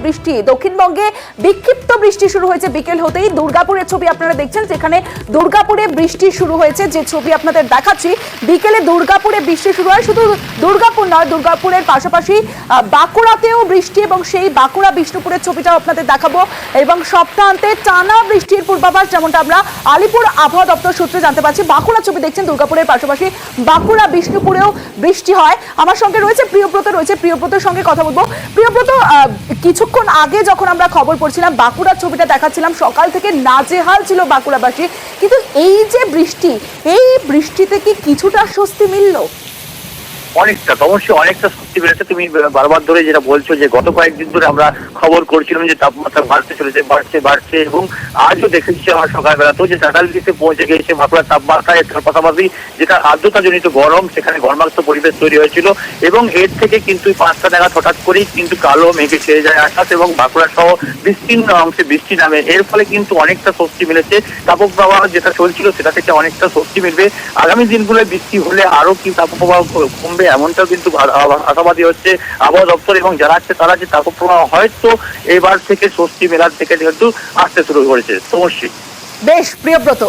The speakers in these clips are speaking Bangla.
বৃষ্টি দক্ষিণবঙ্গে বিক্ষিপ্ত বৃষ্টি শুরু হয়েছে বিকেল হতেই। দুর্গাপুরের ছবি আপনারা দেখছেন, যেখানে দুর্গাপুরে বৃষ্টি শুরু হয়েছে। যে ছবি আপনাদের দেখাচ্ছি, বিকেলে দুর্গাপুরে বৃষ্টি শুরু হয়। শুধু দুর্গাপুর নয়, দুর্গাপুরের পাশাপাশি বাঁকুড়াতেও বৃষ্টি, এবং সেই বাঁকুড়া বিষ্ণুপুরের ছবিটাও আপনাদের দেখাবো। এবং সপ্তাহান্তে টানা বৃষ্টির পূর্বাভাস, যেমনটা আমরা আলিপুর আবহাওয়া দপ্তর সূত্রে জানতে পারছি। বাঁকুড়া ছবি দেখছেন, দুর্গাপুরের পাশাপাশি বাঁকুড়া বিষ্ণুপুরেও বৃষ্টি হয়। আমার সঙ্গে রয়েছে প্রিয়ব্রত, প্রিয়ব্রতর সঙ্গে কথা বলবো। প্রিয়ব্রত, কিছুক্ষণ আগে যখন আমরা খবর পড়ছিলাম, বাঁকুড়ার ছবিটা দেখাচ্ছিলাম, সকাল থেকে নাজেহাল ছিল বাঁকুড়াবাসী। কিন্তু এই যে বৃষ্টি, এই বৃষ্টিতে কি কিছুটা স্বস্তি মিলল? অনেকটা, অবশ্যই অনেকটা স্বস্তি বেড়েছে। তুমি বারবার ধরে যেটা বলছো যে গত কয়েকদিন ধরে আমরা খবর করছিলাম যে তাপমাত্রা বাড়তে চলেছে, বাড়ছে এবং আজও দেখেছি আমার সকালবেলাতেও যে 43-এ পৌঁছে গিয়েছে বাঁকুড়ার তাপমাত্রা। এর পাশাপাশি যেটা আর্দ্রতাজনিত গরম, সেখানে ঘর্মাক্ত পরিবেশ তৈরি হয়েছিল এবং এর থেকে কিন্তু 5টা নাগাদ হঠাৎ করেই কিন্তু কালো মেঘে ছেয়ে যায় আকাশ এবং বাঁকুড়া সহ বিস্তীর্ণ অংশে বৃষ্টি নামে। এর ফলে কিন্তু অনেকটা স্বস্তি মিলেছে। তাপপ্রবাহ যেটা চলছিল সেটা থেকে অনেকটা স্বস্তি মিলবে। আগামী দিনগুলোয় বৃষ্টি হলে আরো কি তাপপ্রবাহ কমবে, এমনটাও কিন্তু আশাবাদী হচ্ছে আবহাওয়া দপ্তর, এবং জানাচ্ছে তারা যে তাপপ্রবাহ হয়তো এবার থেকে স্বস্তি মেলার থেকে কিন্তু আসতে শুরু করেছে। সমস্যা বেশ প্রিয়ব্রত,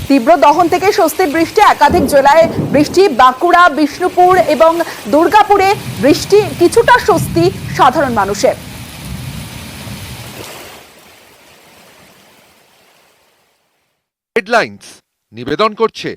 তীব্র দহন থেকে স্বস্তির বৃষ্টি, একাধিক জেলায় বৃষ্টি, বাঁকুড়া, বিষ্ণুপুর এবং দুর্গাপুরে বৃষ্টি, কিছুটা স্বস্তি সাধারণ মানুষের। হেডলাইন্স নিবেদন করছে